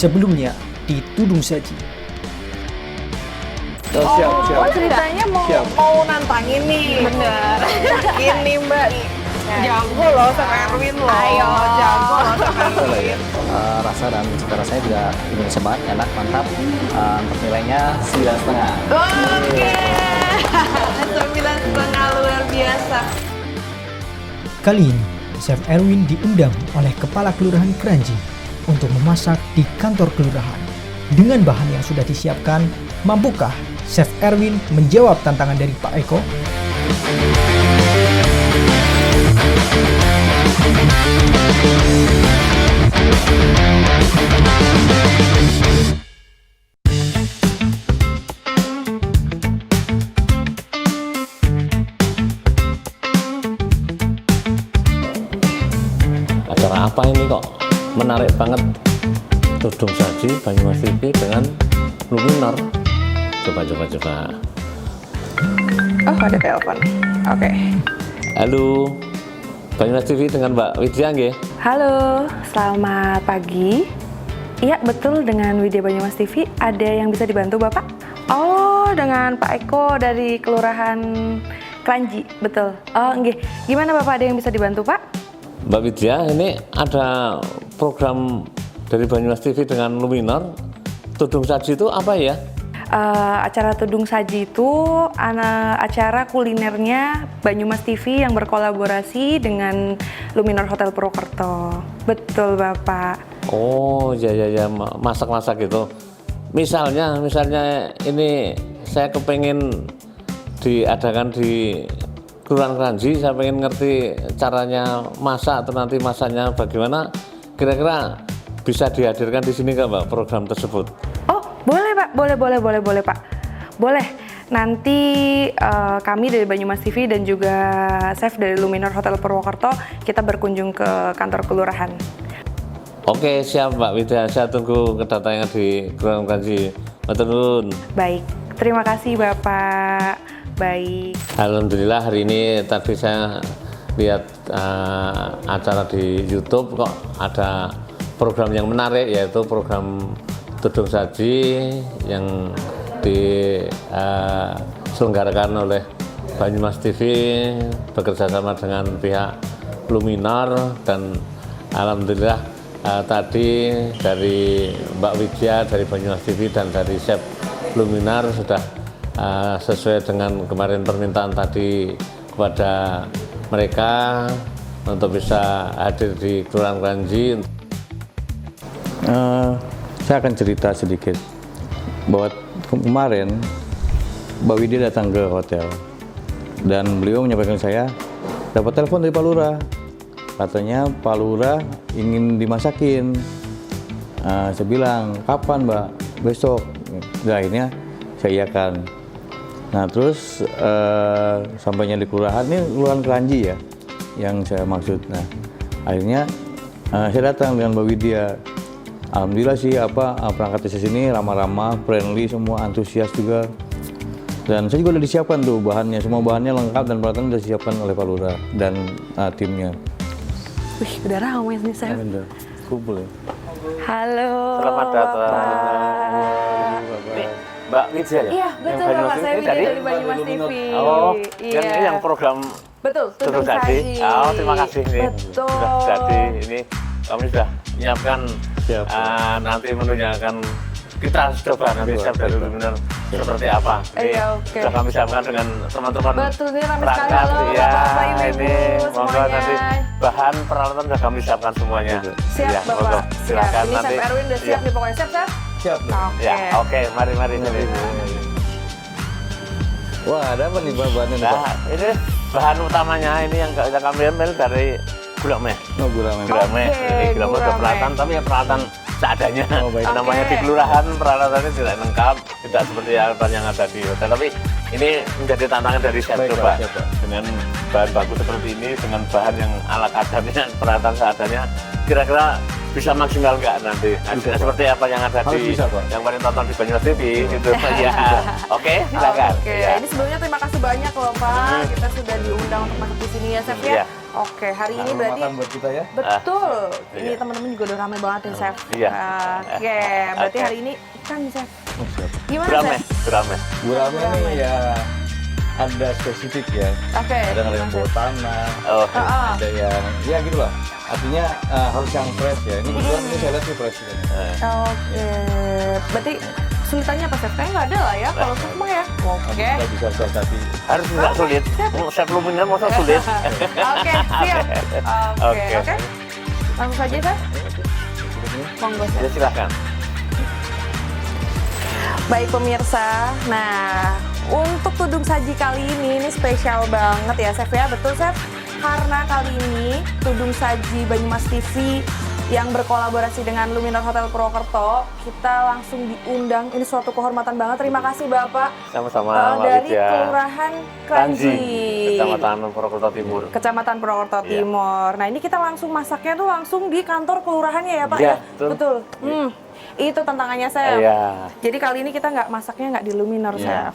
sebelumnya di Tudung Saji. Oh, ceritanya mau nantangin nih. Bener. Yakin nih Mbak. Jago loh sama Erwin loh. Ayo. Jago loh sama Erwin. Rasa dan cita rasanya juga Indonesia banget, enak, mantap. Untuk nilainya 9,5. Oke. 9,5 luar biasa. Kali ini, Chef Erwin diundang oleh Kepala Kelurahan Kranji untuk memasak di kantor kelurahan. Dengan bahan yang sudah disiapkan, mampukah Chef Erwin menjawab tantangan dari Pak Eko? Acara apa ini kok menarik banget? Tudung Saji Banyumas TV dengan Luminor. Coba. Oh, ada telepon. Oke. Halo, Banyumas TV dengan Mbak Widya nggih? Halo, selamat pagi. Iya, betul, dengan Widya Banyumas TV. Ada yang bisa dibantu Bapak? Oh, dengan Pak Eko dari Kelurahan Kranji, betul. Oh, nggih. Gimana Bapak, ada yang bisa dibantu Pak? Mbak Widya, ini ada program dari Banyumas TV dengan Luminor. Tudung Saji itu apa ya? Acara Tudung Saji itu acara kulinernya Banyumas TV yang berkolaborasi dengan Luminor Hotel Purwokerto. Betul Bapak. Oh ya, masak-masak gitu. Misalnya ini saya kepengen diadakan di Kelurahan Kranji, saya pengen ngerti caranya masak atau nanti masaknya bagaimana. Kira-kira bisa dihadirkan di sini nggak Mbak program tersebut? Oh boleh Pak, boleh Pak. Boleh. Nanti kami dari Banyumas TV dan juga chef dari Luminor Hotel Purwokerto kita berkunjung ke kantor kelurahan. Oke siap Mbak Widya, saya tunggu kedatangan di Kelurahan Kranji. Matur nuwun. Baik, terima kasih Bapak. Baik. Alhamdulillah hari ini tadi saya lihat acara di YouTube kok ada program yang menarik, yaitu program Tudung Saji yang diselenggarakan oleh Banyumas TV bekerjasama dengan pihak Luminor. Dan alhamdulillah tadi dari Mbak Widya dari Banyumas TV dan dari Chef Luminor sudah sesuai dengan kemarin permintaan tadi kepada mereka untuk bisa hadir di Kelurahan Kranji. Saya akan cerita sedikit bahwa kemarin Mbak Widya datang ke hotel dan beliau menyampaikan saya dapat telepon dari Pak Lurah, katanya Pak Lurah ingin dimasakin. Saya bilang kapan Mbak? Besok. Nah, akhirnya saya iakan. Nah terus sampainya di kelurahan, ini Kelurahan Kranji ya yang saya maksud. Nah akhirnya saya datang dengan Mbak Widya. Alhamdulillah sih perangkat desa sini ramah-ramah, friendly, semua antusias juga. Dan saya juga udah disiapkan tuh bahannya, semua bahannya lengkap dan peralatan udah disiapkan oleh Pak Lurah dan timnya. Wih, udah ramai nih saya. Kumpul ya. Halo. Selamat datang. Mbak Widya ya? Iya, betul Bapak, saya Widya dari Banyumas TV. Oh, iya. yang program betul, Tudung Saji. Oh, terima kasih ini. Betul. Sudah jadi ini kami sudah menyiapkan nanti menunya akan kita coba nanti chef dari Luminor seperti apa. Ini iya, oke. sudah kami siapkan dengan teman-teman. Betul, ini ramai sekali. perangkat. Halo, Iya, Bapak, Ibu, ini monggo semuanya. nanti bahan peralatan sudah kami siapkan semuanya. Siap Iya, Bapak, monggo. siap. Silakan Ini nanti. Chef Erwin udah siap nih pokoknya, Chef. Siap. Oke. Ya, oke, mari. Wah ada apa nih bahannya nih Pak? Nah, ini bahan utamanya ini yang kami ambil dari gula meh. Oh gula merah. Gula meh, Oke, ini gula meh gula udah peralatan, meh. tapi ya peralatan seadanya. Oh, baik. Namanya Oke. di kelurahan peralatannya tidak lengkap, tidak seperti apa yang ada di hotel. Tapi ini menjadi tantangan dari chef. Baik, Coba siap, Pak. dengan bahan baku seperti ini, dengan bahan yang ala kadarnya, peralatan seadanya, kira-kira bisa maksimal nggak nanti? Hasilnya seperti apa yang ada Harus di bisa, Pak. yang kemarin tonton di Banyumas TV gitu. Ya, oke, silakan. Oke, Ya. ini sebelumnya terima kasih banyak loh Pak. Kita sudah diundang untuk masuk di sini ya Chef ya. Iya. Oke, hari ini berarti makan buat kita ya. betul. Iya. Ini teman-teman juga udah rame banget nih, Chef. Iya. Oke, berarti Oke. hari ini ikan nih, Chef. Oh, siap. Gimana, Gurame, Chef? gurame. Gurame nih ya ada spesifik ya. Oke. Ada yang gimana, bawa Chef? tanah, Oh, ada yang ya gitu lah. Artinya harus yang fresh ya. Ini kebetulan ini saya lihat sih fresh ya. Oke, berarti sulitannya apa, Chef? Kayaknya nggak ada lah ya, kalau Chef mah ya. Oke. Kita bisa siasati. harus nggak sulit. Chef Luminar masa sulit. Oke, siap. Oke, Oke. oke. Langsung saja, Chef. Monggo, Chef. Ya silakan. Baik pemirsa, nah untuk tudung saji kali ini spesial banget ya Chef ya, betul Chef? Karena kali ini tudung saji Banyumas TV yang berkolaborasi dengan Luminar Hotel Purwokerto, kita langsung diundang, ini suatu kehormatan banget, terima kasih Bapak. Sama-sama, Mbak dari Widya. Kelurahan Kranji. Kecamatan Purwokerto Timur. Kecamatan Purwokerto Iya. Timur. Nah ini kita langsung masaknya tuh langsung di kantor kelurahannya ya Pak Iya, ya? betul. Betul. Itu tantangannya Chef. Iya. Jadi kali ini kita nggak masaknya nggak di Luminar Ya, Chef.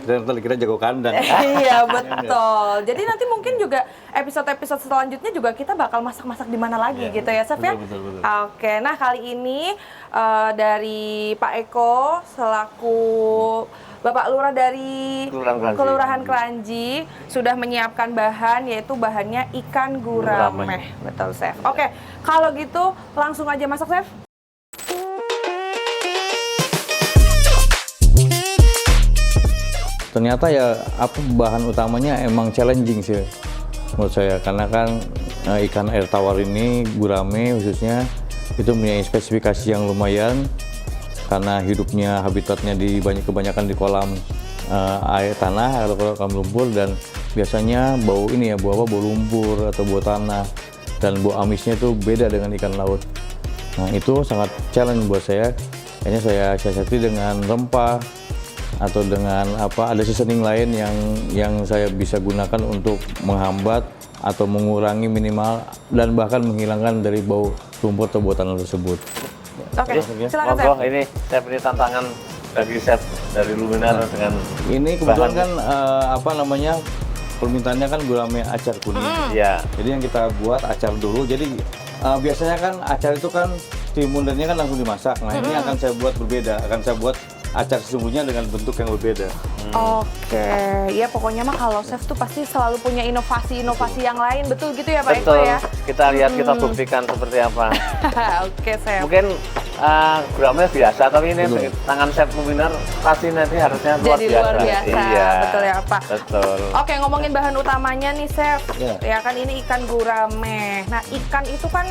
dan kita jago kandang. Iya betul. Jadi nanti mungkin juga episode-episode selanjutnya juga kita bakal masak-masak di mana lagi gitu ya Chef ya. betul. Oke, nah kali ini dari Pak Eko selaku Bapak Lurah dari Kelurahan Kranji. Kranji sudah menyiapkan bahan, yaitu bahannya ikan gurame. Betul Chef. Oke, kalau gitu langsung aja masak Chef. Ternyata ya apa bahan utamanya emang challenging sih menurut saya, karena kan ikan air tawar ini gurame khususnya itu punya spesifikasi yang lumayan karena hidupnya habitatnya kebanyakan di kolam air tanah atau kolam lumpur, dan biasanya bau ini ya bau lumpur atau bau tanah, dan bau amisnya itu beda dengan ikan laut. Nah itu sangat challenge buat saya. Ini saya siasati dengan rempah atau dengan ada seasoning lain yang saya bisa gunakan untuk menghambat atau mengurangi minimal dan bahkan menghilangkan dari bau lumpur atau bau tanah tersebut. Oke, silakan Chef. Monggo, ini Chef, ini tantangan bagi Chef dari Luminar dengan Ini kebetulan bahan. kan permintaannya kan gurame acar kuning. Iya. Jadi yang kita buat acar dulu. Jadi biasanya kan acar itu kan timundannya kan langsung dimasak. Nah ini akan saya buat berbeda. Akan saya buat acar sesungguhnya dengan bentuk yang berbeda. Oke, ya pokoknya mah kalau chef tuh pasti selalu punya inovasi-inovasi yang lain, betul gitu ya Pak Eko Betul. ya? Kita lihat, kita buktikan seperti apa. Oke chef. Mungkin gurame biasa, tapi ini tangan Chef Luminar pasti nanti harusnya Jadi luar biasa, Iya. betul ya Pak? Betul. Oke, ngomongin bahan utamanya nih chef, Ya. ya kan ini ikan gurame. Nah ikan itu kan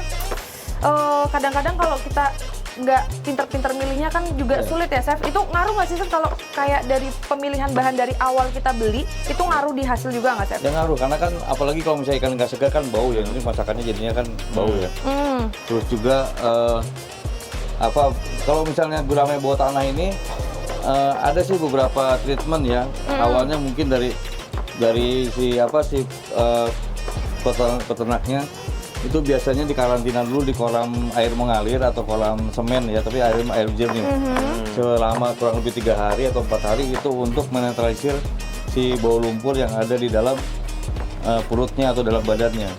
kadang-kadang kalau kita nggak pinter-pinter milihnya kan juga sulit ya chef. Itu ngaruh nggak sih chef kalau kayak dari pemilihan bahan dari awal kita beli itu ngaruh di hasil juga nggak chef? Ya ngaruh, karena kan apalagi kalau misalnya ikan nggak segar kan bau ya. Ini masakannya jadinya kan bau ya. Terus juga kalau misalnya gurame bawah tanah ini ada sih beberapa treatment ya. Awalnya mungkin dari peternaknya itu biasanya dikarantina dulu di kolam air mengalir atau kolam semen ya, tapi air jernih selama kurang lebih 3 hari atau 4 hari itu untuk menetralisir si bau lumpur yang ada di dalam perutnya atau dalam badannya.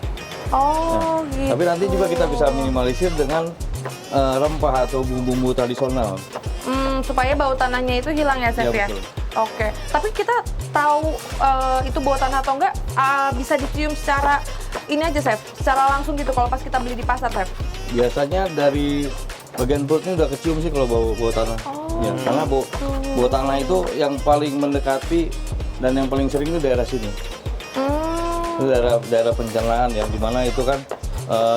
Oh gitu. Tapi nanti juga kita bisa minimalisir dengan rempah atau bumbu-bumbu tradisional. Supaya bau tanahnya itu hilang ya chef ya? betul. Oke, tapi kita tahu itu bau tanah atau enggak bisa dicium secara ini aja chef, secara langsung gitu kalau pas kita beli di pasar chef? Biasanya dari bagian perutnya udah kecium sih kalau bau tanah. Ya, karena bau tanah itu yang paling mendekati dan yang paling sering itu daerah sini. Itu daerah pencernaan yang dimana itu kan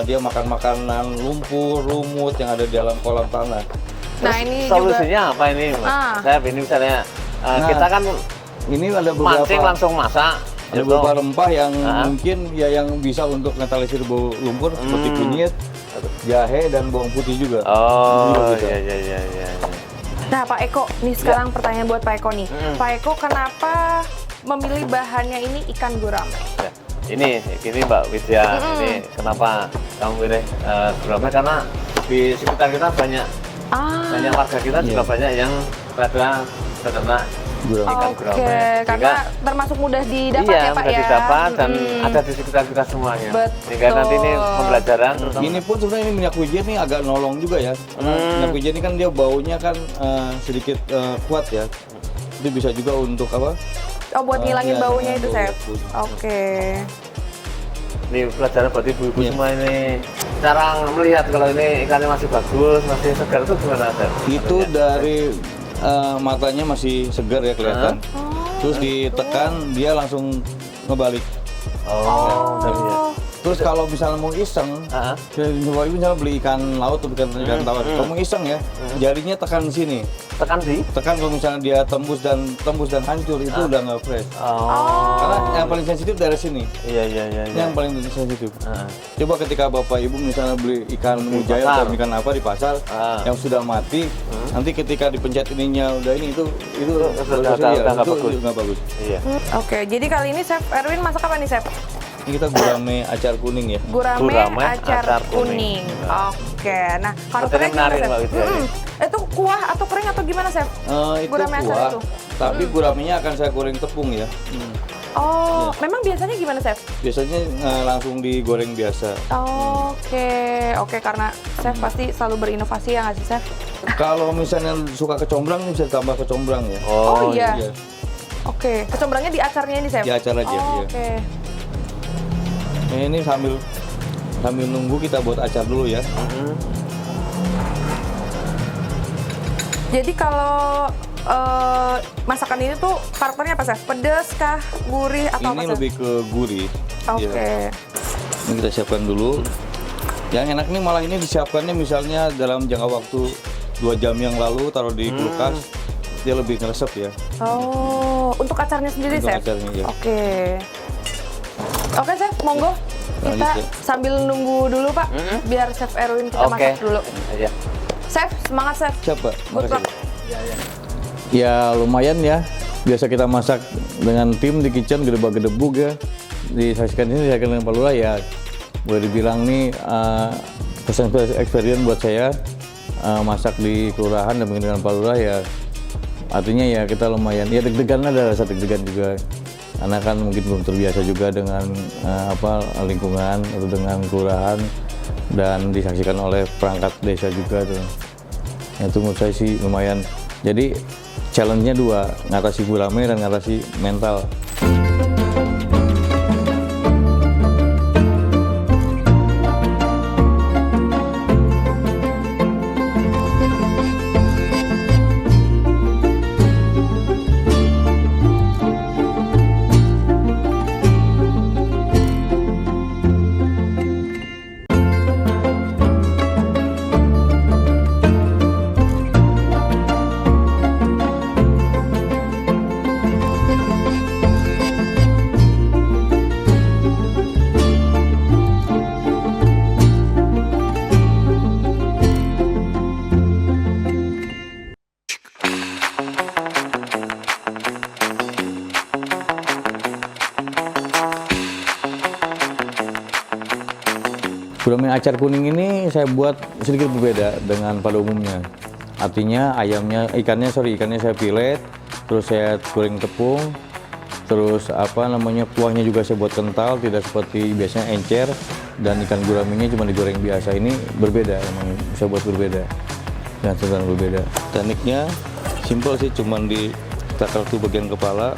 dia makan makanan lumpur, lumut yang ada di dalam kolam tanah. Nah ini Solusinya apa ini, Mas? Chef, ini misalnya kita kan Ini ada beberapa mancing langsung masak. ada gitu. beberapa rempah yang mungkin ya yang bisa untuk netralisir bau lumpur seperti kunyit, jahe dan bawang putih juga. Oh, Bisa. iya. Nah Pak Eko, nih sekarang pertanyaan buat Pak Eko nih. Pak Eko kenapa memilih bahannya ini ikan gurame? Ya. Ini Mbak Widya, ini kenapa kamu pilih gurame? Karena di sekitar kita banyak warga kita juga banyak yang pada peternak Gurame. Ikan Oke, gurame. karena Sehingga- termasuk mudah didapat Iya, ya Pak mudah ya. didapat dan Mm. ada di sekitar kita semuanya. Betul. Sehingga nanti ini pembelajaran terutama. Ini pun sebenarnya ini minyak wijen nih agak nolong juga ya. Karena minyak wijen ini kan dia baunya kan sedikit kuat ya. Itu bisa juga untuk apa? Oh, buat ngilangin Iya, baunya itu, bau Chef. baunya. Oke. Ini pelajaran buat ibu-ibu Iya. semua ini. Cara melihat kalau ini ikannya masih bagus, masih segar itu gimana, Chef? Itu dari matanya masih segar ya kelihatan. Terus ditekan dia langsung ngebalik. Oh, dari ya. Terus kalau misalnya mau iseng, Ah, coba ibu misalnya beli ikan laut atau ikan tawar, kalau mau iseng ya, jarinya tekan di sini. tekan di. Tekan kalau misalnya dia tembus dan hancur itu udah nggak fresh. Oh. Karena yang paling sensitif dari sini. Iya, iya, iya. Ini yang paling sensitif. Ah. Coba ketika bapak ibu misalnya beli ikan mujair pasar. atau ikan apa di pasar yang sudah mati, nanti ketika dipencet ininya udah ini itu Udah nggak itu bagus. nggak bagus. Iya. Oke, jadi kali ini Chef Erwin masak apa nih, Chef? Ini kita gurame acar kuning ya. Gurame, Gurame, acar acar kuning. kuning. Oke, nah Materinya kalau kering gimana, menarik, Chef? Mbak Widya, ini. Itu kuah atau kering atau gimana, Chef? Itu Gurame acar kuah, itu? tapi guramenya akan saya goreng tepung ya. Oh, memang biasanya gimana, Chef? Biasanya langsung digoreng biasa. Oke, karena Chef pasti selalu berinovasi ya nggak sih, Chef? Kalau misalnya suka kecombrang bisa ditambah kecombrang ya. Oh, iya. Iya. Oke, kecombrangnya di acarnya ini, Chef? Di acar aja, iya. Oke. Nah, ini sambil nunggu kita buat acar dulu ya. Jadi kalau masakan ini tuh karakternya apa, Chef? Pedes kah? Gurih atau apa, Ini Chef? lebih ke gurih. Oke. Ya. Ini kita siapkan dulu. Yang enak nih malah ini disiapkannya misalnya dalam jangka waktu 2 jam yang lalu taruh di kulkas, dia lebih ngeresep ya. Oh, untuk acarnya sendiri, Untuk Chef? acarnya, iya. Oke, Chef, monggo. Kita Lanjut, ya. sambil nunggu dulu, Pak. Biar Chef Erwin kita Oke. masak dulu. Iya. Chef, semangat, Chef. Siap, Pak. Good Makasih. luck. Ya lumayan ya. Biasa kita masak dengan tim di kitchen gedebak-gedebuk ya. Disaksikan ini saya dengan Pak Lurah ya. Boleh dibilang nih pesan experience buat saya masak di kelurahan dan dengan Pak Lurah ya. Artinya ya kita lumayan ya deg-degan, ada rasa deg-degan juga. Karena kan mungkin belum terbiasa juga dengan lingkungan atau dengan kelurahan dan disaksikan oleh perangkat desa juga tuh. Itu menurut saya sih lumayan. Jadi challenge-nya 2, ngatasi gurame dan ngatasi mental. Gurame acar kuning ini saya buat sedikit berbeda dengan pada umumnya. Artinya ikannya saya filet, terus saya goreng tepung, terus kuahnya juga saya buat kental, tidak seperti biasanya encer, dan ikan guramenya cuma digoreng biasa. Ini berbeda, emang saya buat berbeda, dan sedang berbeda. Tekniknya simpel sih, cuma ditakar tuh bagian kepala,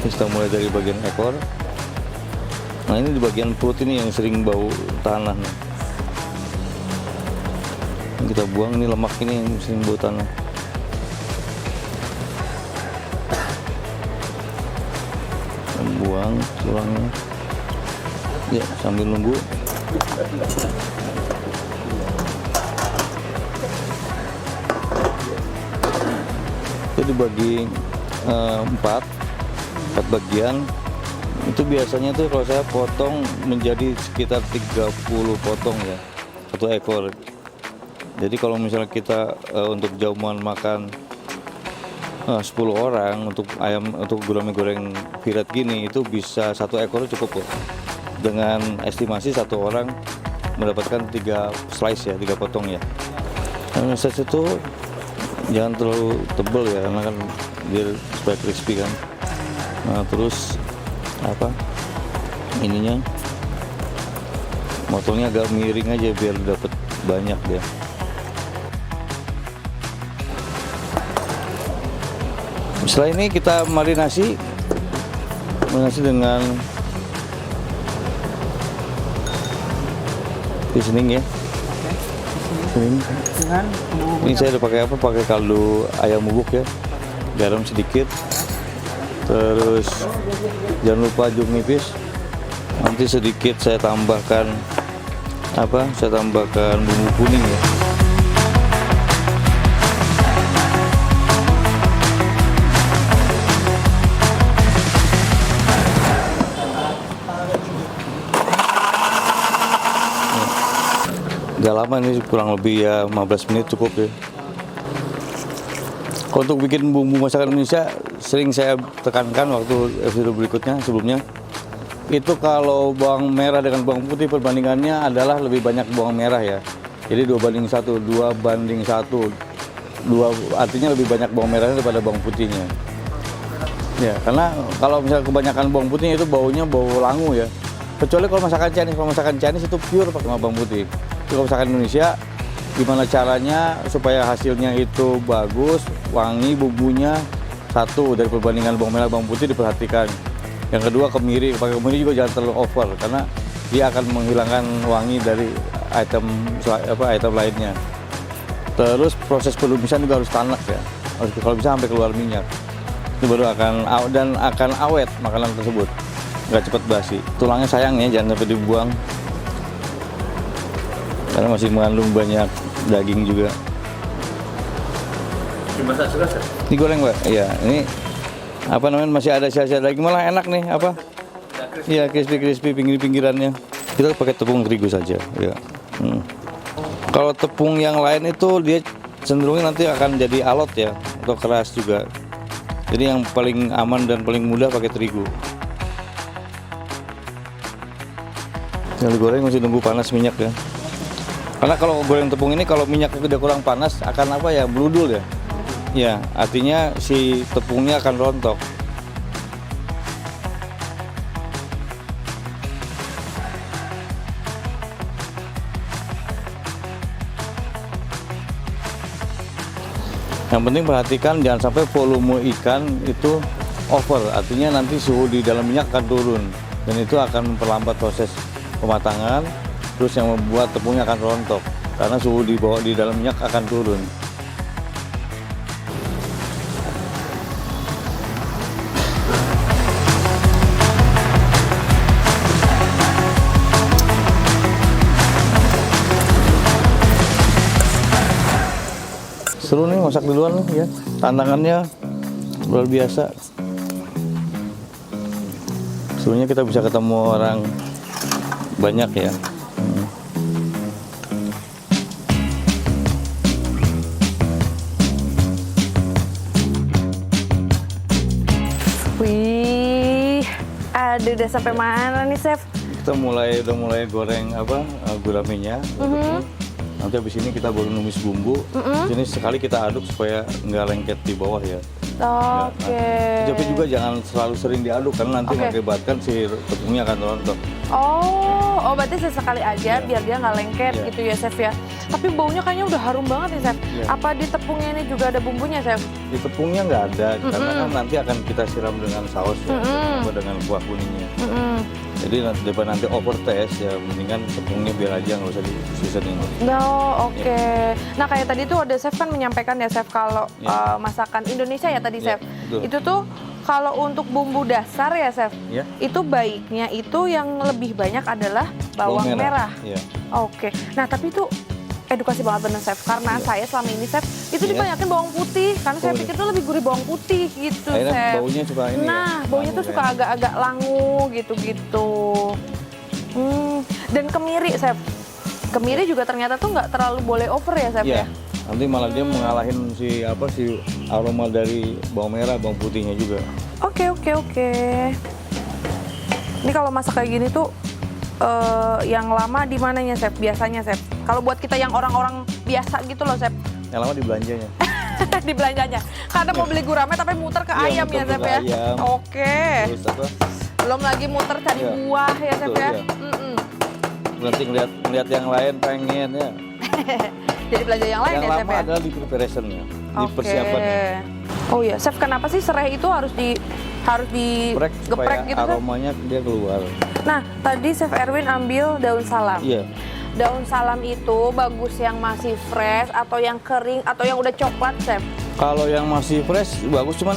kita mulai dari bagian ekor. Nah ini di bagian perut ini yang sering bau tanah nih. Ini kita buang, ini lemak ini yang sering bau tanah. Kita buang tulangnya. Ya sambil nunggu. Itu dibagi 4 bagian. Itu biasanya tuh kalau saya potong menjadi sekitar 30 potong ya, 1 ekor. Jadi kalau misalnya kita untuk jamuan makan 10 orang untuk gurame goreng virat gini, itu bisa 1 ekor cukup ya. Dengan estimasi 1 orang mendapatkan 3 slice ya, 3 potong ya. Nah, slice itu jangan terlalu tebel ya, karena kan biar supaya crispy kan. Nah terus apa ininya, motongnya agak miring aja biar dapat banyak dia. Setelah ini kita marinasi dengan seasoning ya. Ini saya udah pakai apa? Pakai kaldu ayam bubuk ya, garam sedikit, terus jangan lupa jeruk nipis. Nanti sedikit saya tambahkan apa? Saya tambahkan bumbu kuning ya. Gak lama ini, kurang lebih ya 15 menit cukup ya. Kalau untuk bikin bumbu masakan Indonesia, sering saya tekankan waktu episode berikutnya sebelumnya, itu kalau bawang merah dengan bawang putih perbandingannya adalah lebih banyak bawang merah ya. Jadi 2:1, 2:1, artinya lebih banyak bawang merahnya daripada bawang putihnya. Ya, karena kalau misalnya kebanyakan bawang putihnya itu baunya bau langu ya. Kecuali kalau masakan Chinese itu pure pakai bawang putih. Kalau masakan Indonesia, gimana caranya supaya hasilnya itu bagus, wangi, bumbunya satu dari perbandingan bawang merah bawang putih diperhatikan. Yang kedua kemiri, pakai kemiri juga jangan terlalu over karena dia akan menghilangkan wangi dari item lainnya. Terus proses penumisan juga harus tanak ya, kalau bisa sampai keluar minyak. Itu baru akan awet makanan tersebut, nggak cepat basi. Tulangnya sayang ya, jangan sampai dibuang. Karena masih mengandung banyak daging juga. Dimasak juga, Chef? Digoreng, Mbak. Iya, ini apa namanya, masih ada sisa-sisa daging, malah enak nih apa? Iya, crispy pinggir-pinggirannya. Kita pakai tepung terigu saja, ya. Kalau tepung yang lain itu dia cenderungnya nanti akan jadi alot ya, atau keras juga. Jadi yang paling aman dan paling mudah pakai terigu. Yang digoreng masih nunggu panas minyak ya. Karena kalau goreng tepung ini kalau minyaknya udah kurang panas akan apa ya, berudul ya. Ya, artinya si tepungnya akan rontok. Yang penting perhatikan jangan sampai volume ikan itu over, artinya nanti suhu di dalam minyak akan turun dan itu akan memperlambat proses pematangan. Terus yang membuat tepungnya akan rontok karena suhu di dalam minyak akan turun. Seru nih masak duluan nih ya, tantangannya luar biasa. Serunya kita bisa ketemu orang banyak ya. Wih, aduh udah sampai mana nih, Chef? Kita udah mulai goreng apa guraminya. Nanti habis ini kita baru numis bumbu. Jadi sekali kita aduk supaya nggak lengket di bawah ya. Oke. Tapi juga jangan selalu sering diaduk karena nanti mengakibatkan si tepungnya akan rontok. Oh, berarti sesekali aja biar dia nggak lengket gitu ya, Chef ya. Tapi baunya kayaknya udah harum banget nih, Chef. Apa di tepungnya ini juga ada bumbunya, Chef? Di tepungnya nggak ada, karena kan nanti akan kita siram dengan saus ya, dengan kuah kuningnya. Jadi daripada nanti over taste ya, mendingan tepungnya biar aja nggak usah di seasoning. Oke. Nah kayak tadi tuh ada Chef kan menyampaikan ya, Chef, kalau masakan Indonesia ya tadi, Chef. Itu tuh kalau untuk bumbu dasar ya, Chef, itu baiknya itu yang lebih banyak adalah bawang merah. Oke. Nah tapi itu edukasi banget bener, Chef, karena saya selama ini, Chef, itu dibanyakin bawang putih karena saya pikir tuh lebih gurih bawang putih gitu, Chef. Baunya suka ini baunya tuh suka agak-agak langu gitu-gitu. Dan kemiri, Chef. Kemiri juga ternyata tuh nggak terlalu boleh over ya, Chef ya. Nanti malah dia mengalahin si aroma dari bawang merah, bawang putihnya juga. Oke. Ini kalau masak kayak gini tuh yang lama di mananya, Chef? Biasanya, Chef. Kalau buat kita yang orang-orang biasa gitu loh, Chef. Yang lama di belanjanya. di belanjanya. Karena mau beli gurame tapi muter ke ayam ya, muter Chef ke ya. ayam. Oke. Terus apa? Belum lagi muter cari Iya. buah ya, Chef Betul, ya. iya. Nanti ngeliat yang lain pengen ya. Jadi belanja yang lain Yang ya, Chef lama ya. adalah di preparationnya, di Oke. persiapannya. Oh iya, Chef, kenapa sih serai itu harus Geprek digeprek supaya gitu, Chef? aromanya dia keluar. Nah, tadi Chef Erwin ambil daun salam. Iya. Daun salam itu bagus yang masih fresh atau yang kering atau yang udah coklat, Chef? Kalau yang masih fresh bagus, cuman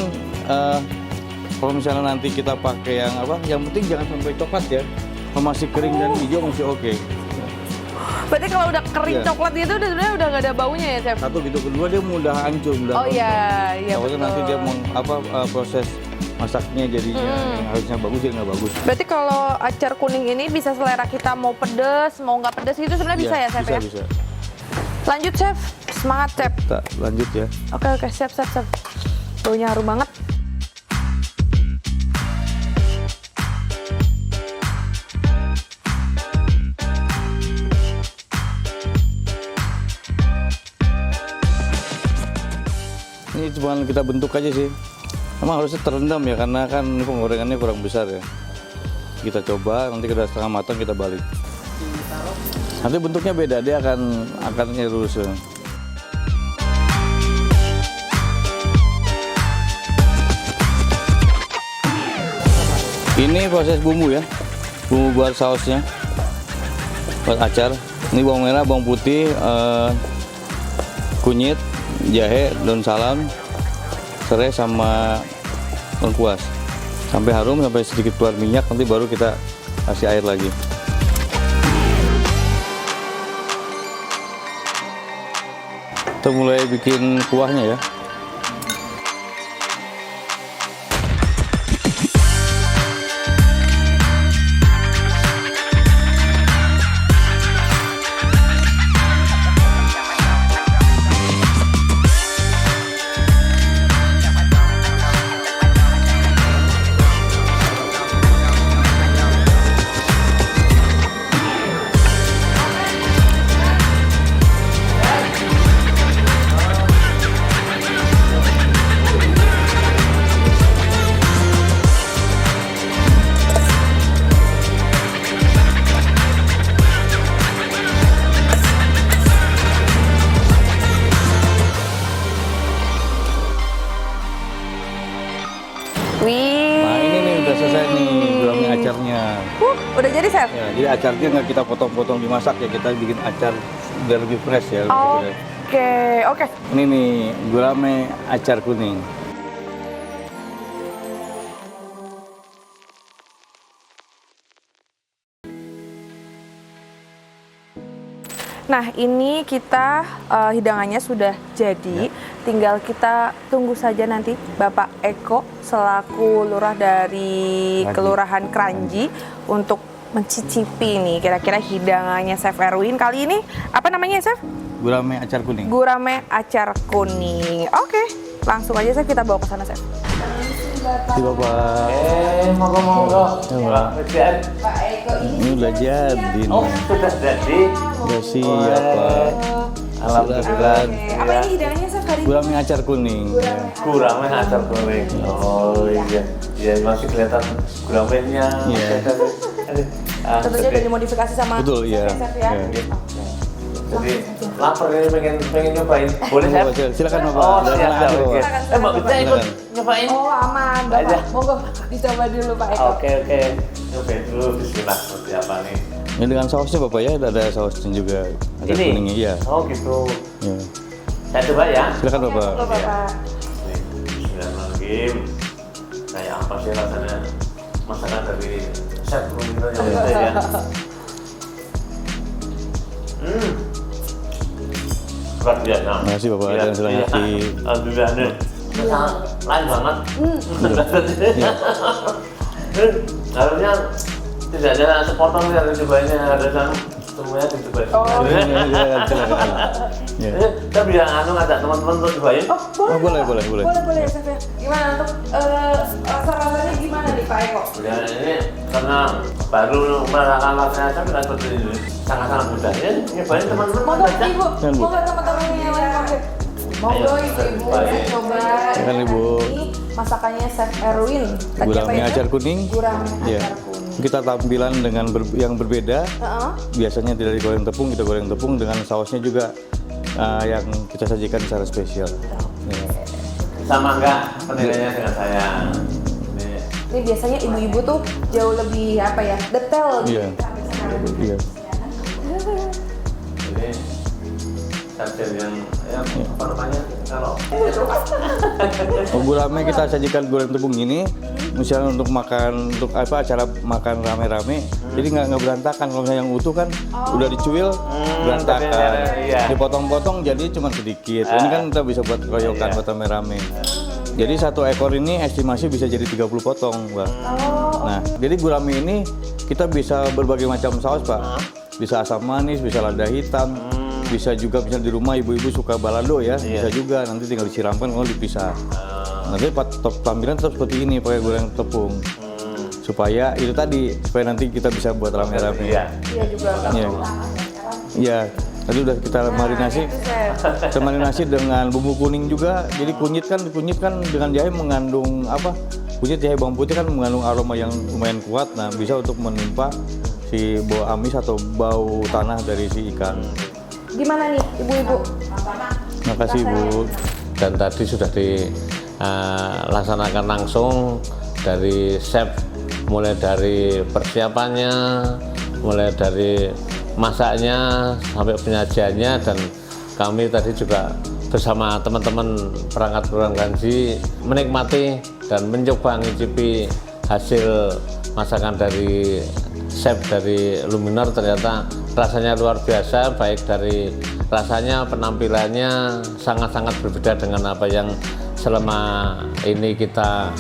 kalau misalnya nanti kita pakai yang apa, yang penting jangan sampai coklat ya. Kalau masih kering dan hijau masih oke. Berarti kalau udah kering Iya. coklat gitu sebenarnya udah nggak ada baunya ya, Chef? Satu gitu, kedua dia mudah hancur, mudah Oh rontok. iya, iya Takutnya betul. nanti dia proses masaknya jadinya yang harusnya bagus jadi nggak bagus. Berarti kalau acar kuning ini bisa selera kita mau pedes, mau nggak pedes itu sebenarnya bisa ya, Chef bisa, ya? Bisa. Lanjut, Chef. Semangat, Chef. Kita lanjut ya. Oke, siap. Baunya harum banget. Ini cuma kita bentuk aja sih. Emang harusnya terendam ya, karena kan ini penggorengannya kurang besar ya. Kita coba, nanti kita setengah matang kita balik. Nanti bentuknya beda, dia akan lurus ya. Ini proses bumbu ya, bumbu buat sausnya, buat acar. Ini bawang merah, bawang putih, kunyit, jahe, daun salam, serai sama lengkuas. Sampai harum, sampai sedikit keluar minyak, nanti baru kita kasih air lagi. Kita mulai bikin kuahnya ya. Wih. Nah ini nih udah selesai nih gurame acarnya. Udah jadi, Chef? Ya, jadi acarnya nggak kita potong-potong dimasak ya, kita bikin acar biar lebih fresh ya. lebih fresh. Oke. Ini nih gurame acar kuning. Nah, ini kita hidangannya sudah jadi. Tinggal kita tunggu saja nanti Bapak Eko selaku lurah dari Kranji. Kelurahan Kranji untuk mencicipi nih kira-kira hidangannya Chef Erwin kali ini. Apa namanya, Chef? Gurame acar kuning. Gurame acar kuning. Oke, langsung aja Chef kita bawa ke sana, Chef. Di Bapak. Monggo. Ya, Pak. ini udah jadi. Oh, nih. sudah jadi. Udah siap, Pak. Alhamdulillah. Apa ini hidangannya, Chef, hari ini? Gurame acar kuning. Ya. Gurame acar kuning. Oh iya. Ya masih kelihatan guramenya. Iya. Tentunya udah dimodifikasi sama Betul, iya. Chef ya. Iya. Jadi lapar ini pengen nyobain. Boleh, Chef? Silakan Bapak. Oh, Silakan siap, aja, oke. Bapak. Mbak Bita ikut Silakan. nyobain. Oh, aman, Aja. Bapak. Monggo dicoba dulu, Pak Eko. Oke. Nyobain dulu, bismillah seperti apa nih. Ini dengan sausnya Bapak ya, ada sausnya juga. Acar Ini? kuningnya, iya. Oh gitu. Ya. Saya coba ya. Silakan Bapak. Monggo, Bapak. Nih, bismillahirrahmanirrahim. Kayak apa sih rasanya masakan dari chef kuliner yang itu ya? Luar biasa. Terima kasih, Bapak. Dan selamat Iya. di Alhamdulillah nih. Rasanya lain banget. Iya. Harusnya tidak ada sepotong yang dicobainnya, harusnya semuanya dicobain. Silakan. Ya. Kita bilang ngajak teman-teman untuk cobain. Oh, boleh. Boleh ya, Chef ya. Gimana untuk rasa-rasanya gimana nih, Pak Eko? Ya ini karena baru merasakan rasanya kita seperti ini sangat-sangat mudah ya. Nyobain teman-teman Monggo aja. Ibu, Kan, Bu. monggo teman-teman yang lain pakai. Monggo ibu-ibu saya coba. Silakan, Ibu. Ini masakannya Chef Erwin. Tadi apa Gurame itu? acar kuning. Gurame Iya. acar kuning. Kita tampilan dengan yang berbeda. Biasanya tidak digoreng tepung, kita goreng tepung dengan sausnya juga yang kita sajikan secara spesial. Ya. Sama enggak penilaiannya dengan saya? Ini biasanya ibu-ibu tuh jauh lebih apa ya, detail gitu. Iya. Iya. Ini sajian yang apa namanya kalau Gurame kita sajikan goreng tepung ini, misalnya untuk makan untuk acara makan rame-rame, jadi nggak berantakan. Kalau misalnya yang utuh kan udah dicuil berantakan, iya. dipotong-potong jadi cuma sedikit. Ini kan kita bisa buat keroyokan buat rame-rame. Jadi satu ekor ini estimasi bisa jadi 30 potong, Mbak. Nah, jadi gurame ini kita bisa berbagai macam saus, Pak. Bisa asam manis, bisa lada hitam, bisa juga misalnya di rumah ibu-ibu suka balado ya, bisa juga nanti tinggal disiramkan kalau dipisah. Nanti tampilan tetap seperti ini pakai goreng tepung. Supaya itu tadi, supaya nanti kita bisa buat rame-rame. Iya. Iya juga. Iya. Iya. Tadi udah kita marinasi. Kita marinasi dengan bumbu kuning juga. Jadi kunyit kan dengan jahe mengandung apa? Kunyit jahe bawang putih kan mengandung aroma yang lumayan kuat. Nah, bisa untuk menimpa si bau amis atau bau tanah dari si ikan. Gimana nih ibu-ibu? Terima kasih, Bu. Dan tadi sudah dilaksanakan langsung dari chef, mulai dari persiapannya, mulai dari masaknya sampai penyajiannya, dan kami tadi juga bersama teman-teman perangkat kelurahan Kranji menikmati dan mencoba mencicipi hasil masakan dari chef dari Luminar. Ternyata rasanya luar biasa, baik dari rasanya, penampilannya sangat-sangat berbeda dengan apa yang selama ini kita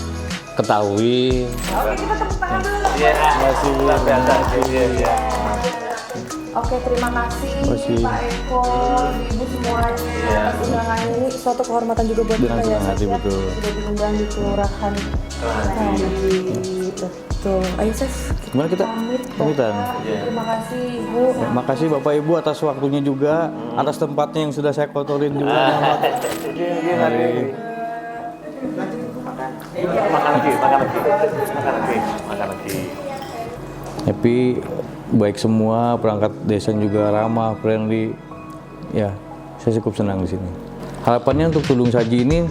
ketahui. Oke, kita tepuk tangan dulu. Terima kasih, luar biasa. Oke, terima kasih Pak Eko, Ibu semuanya atas undangannya. Ini suatu kehormatan juga buat Dengan kita ya, senang hati, Chef, ya. betul. Sudah diundang di kelurahan Kranji. Betul. Ayo Chef, Gimana kita? pamit. Pamitan. Bapak. Terima kasih Ibu. Terima kasih Bapak Ibu atas waktunya juga, atas tempatnya yang sudah saya kotorin juga. Makan lagi. Happy, baik semua, perangkat desa juga ramah, friendly. Ya, saya cukup senang di sini. Harapannya untuk Tudung Saji ini,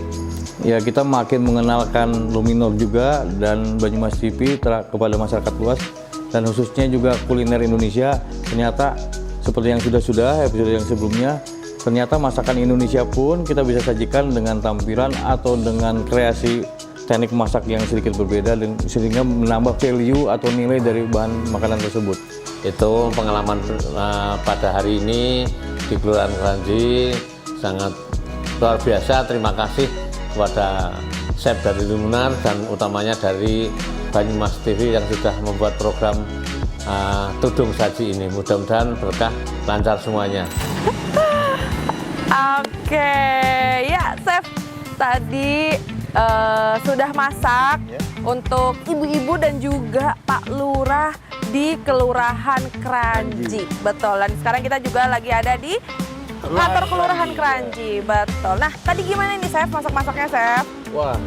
ya kita makin mengenalkan Luminor juga dan Banyumas TV kepada masyarakat luas, dan khususnya juga kuliner Indonesia. Ternyata seperti yang sudah episode yang sebelumnya, ternyata masakan Indonesia pun kita bisa sajikan dengan tampilan atau dengan kreasi teknik masak yang sedikit berbeda, dan sehingga menambah value atau nilai dari bahan makanan tersebut. Itu pengalaman pada hari ini di Kelurahan Kranji sangat luar biasa. Terima kasih kepada chef dari Luminar dan utamanya dari Banyumas TV yang sudah membuat program Tudung Saji ini. Mudah-mudahan berkah, lancar semuanya. Oke, ya Chef, tadi sudah masak untuk ibu-ibu dan juga Pak Lurah di Kelurahan Kranji. Betul, dan sekarang kita juga lagi ada di kantor Kelurahan Kranji. Betul. Nah, tadi gimana nih Chef, masak-masaknya Chef? Wah,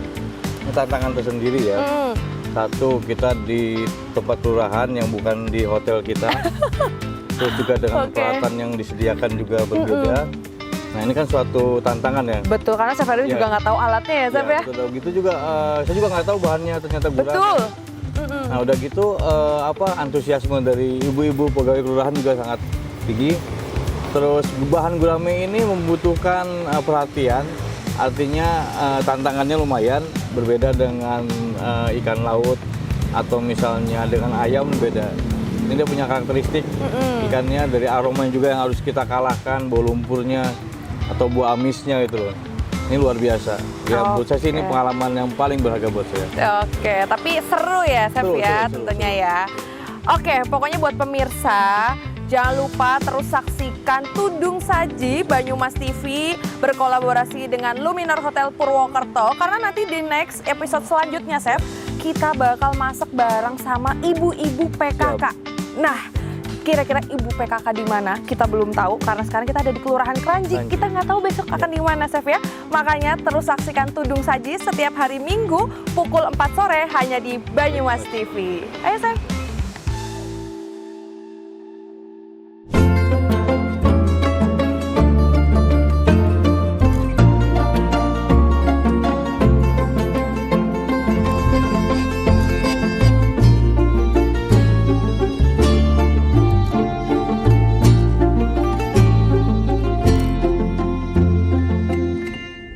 ini tantangan tersendiri ya. Satu, kita di tempat kelurahan yang bukan di hotel kita. Terus juga dengan peralatan yang disediakan juga berbeda. Nah, ini kan suatu tantangan ya. Betul, karena Chef Erwin juga nggak tahu alatnya ya Chef ya? Betul, gitu juga saya juga nggak tahu bahannya ternyata gurame. Betul. Nah, udah gitu antusiasme dari ibu-ibu pegawai kelurahan juga sangat tinggi. Terus bahan gurame ini membutuhkan perhatian, artinya tantangannya lumayan berbeda dengan ikan laut atau misalnya dengan ayam beda. Ini dia punya karakteristik ikannya, dari aromanya juga yang harus kita kalahkan, bau lumpurnya atau bau amisnya gitu loh. Ini luar biasa. Ya, menurut saya sih ini pengalaman yang paling berharga buat saya. Oke, tapi seru ya Chef ya tentunya ya. Oke, pokoknya buat pemirsa, jangan lupa terus saksikan Tudung Saji Banyumas TV berkolaborasi dengan Luminar Hotel Purwokerto, karena nanti di next episode selanjutnya Chef, kita bakal masak bareng sama ibu-ibu PKK. Nah, kira-kira ibu PKK di mana? Kita belum tahu karena sekarang kita ada di Kelurahan Kranji. Kita nggak tahu besok akan di mana, Chef ya. Makanya terus saksikan Tudung Saji setiap hari Minggu pukul 4 sore hanya di Banyumas TV. Ayo, Chef.